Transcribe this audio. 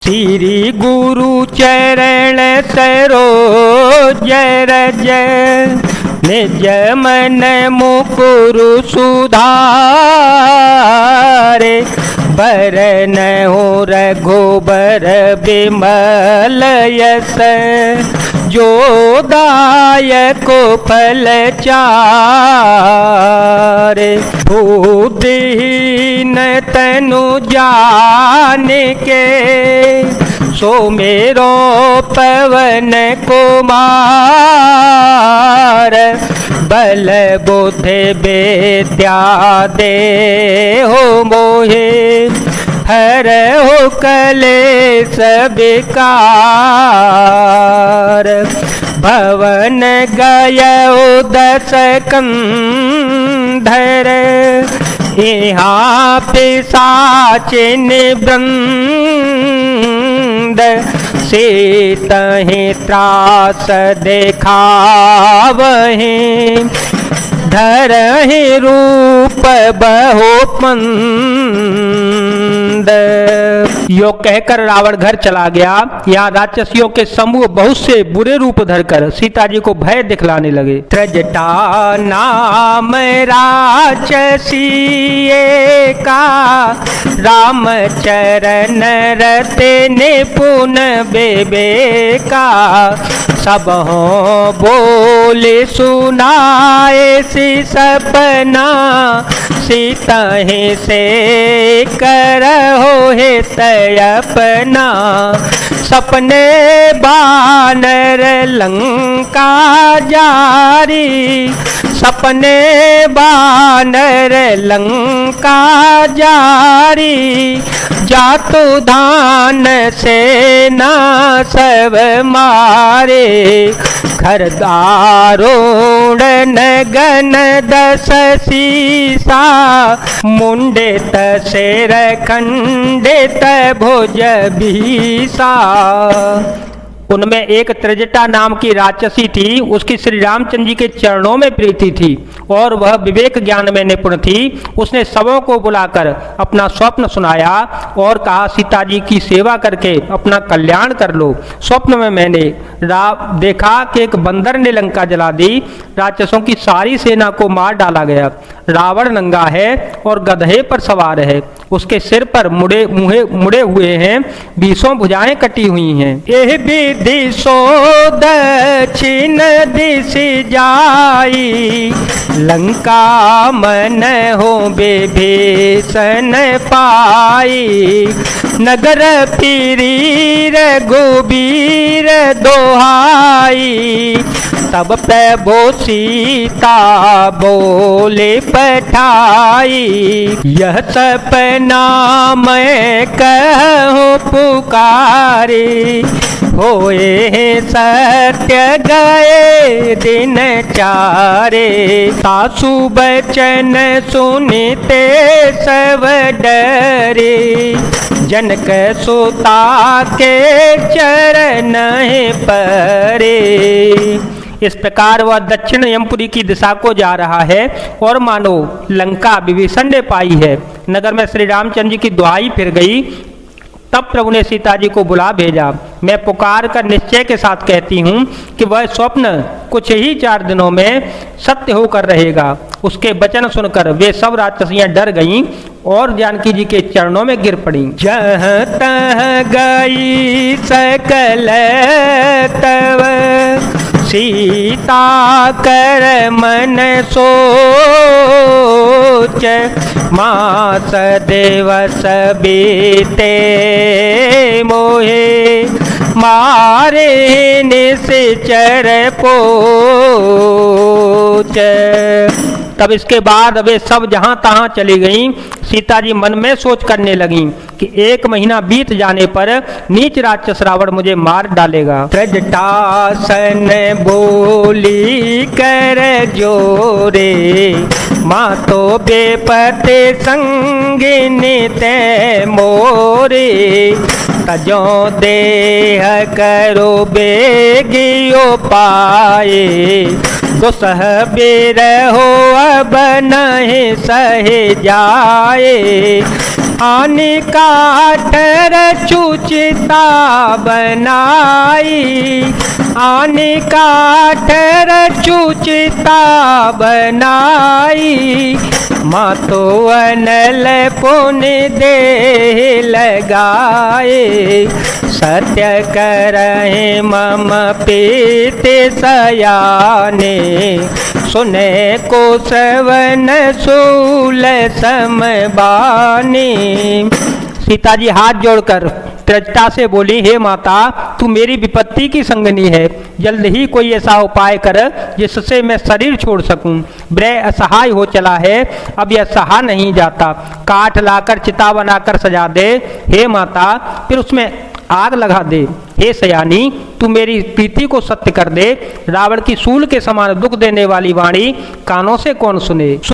श्री गुरु चरण सरोज रज निज मन मुकुरु सुधारे बरन हो रघुबर विमल यस जो दायक फल चारे बुद्धिहीन तनु जान के सो मेरो पवन कुमार बल बुद्धि विद्या दे हो मोहे हर हो कलेश विकार भवन गयो दस कंधर यहाँ पिशाचिन वृंद सीतहि त्रास देखावहि धरहि रूप बहुमंद। यो कहकर रावण घर चला गया। यहाँ राक्षसियों के समूह बहुत से बुरे रूप धरकर सीता जी को भय दिखलाने लगे। त्रजटा नाम राक्षसी का राम चरण रते निपुण बेबेका सब हो बोले सुनाए सी सपना सीता ही से करहो हे अपना सपने बानर लंका जारी सपने बानर लंका जारी जातु धान सेना सब मारे खरदारोण गन दस सीसा मुंडित शेर खंडित भुज भीसा। उनमें एक त्रिजटा नाम की राक्षसी थी। उसकी श्री रामचंद्र जी के चरणों में प्रीति थी और वह विवेक ज्ञान में निपुण थी। उसने सबों को बुलाकर अपना स्वप्न सुनाया और कहा सीता जी की सेवा करके अपना कल्याण कर लो। स्वप्न में मैंने देखा कि एक बंदर ने लंका जला दी। राक्षसों की सारी सेना को मार डाला गया। रावण नंगा है और गधे पर सवार है। उसके सिर पर मुड़े हुए हैं। 20 भुजाएं कटी हुई हैं। एह विधि सो दक्षिण दिश जाई लंका मन हो विभीषण पाई नगर फिरी रघुबीर दोहाई तब प्रभु सीता बोले पठाई यह सपना मैं कहूँ पुकारे होए सत्य गए दिन चारे सासु बचन सुनते सब डरे जनक सुता के चरण परे। इस प्रकार वह दक्षिण यमपुरी की दिशा को जा रहा है और मानो लंका विभीषण ने पाई है। नगर में श्री रामचंद्र जी की दुहाई फिर गई। तब प्रभु ने सीता जी को बुला भेजा। मैं पुकार कर निश्चय के साथ कहती हूँ कि वह स्वप्न कुछ ही 4 दिनों में सत्य होकर रहेगा। उसके वचन सुनकर वे सब राक्षसियां डर गईं और जानकी जी के चरणों में गिर पड़ी। जहाँ तहाँ गई सकल तव सीता कर मन सोच मास दिवस बीते मोहे मारे निश्चर पोच। तब इसके बाद वे सब जहाँ तहाँ चली गईं। सीता जी मन में सोच करने लगीं कि 1 महीना बीत जाने पर नीच राक्षस रावण मुझे मार डालेगा। त्रजटासन बोली कर जोरे माँ तो बेपते संगिनी ते मोरे तजो देह करो बेगियो पाए दुसह बेर हो अब नहीं सहे जाए बनाए। आने काठ रचुचिता बनाई, आने काठ रचुचिता बनाई। माँ तो अनल पुण्य दे लगाए, सत्य करहि मम पीते सयाने। सुने को सवन शूल समबानी। सीता जी हाथ जोड़कर त्रिजटा से बोली, हे माता, तू मेरी विपत्ति की संगनी है, जल्द ही कोई ऐसा उपाय कर जिससे मैं शरीर छोड़ सकूं। ब्रह असहाय हो चला है, अब यह सहा नहीं जाता। काठ लाकर चिता बनाकर सजा दे हे माता, फिर उसमें आग लगा दे। हे सयानी, तू मेरी प्रीति को सत्य कर दे। रावण की सूल के समान दुख देने वाली वाणी कानों से कौन सुने।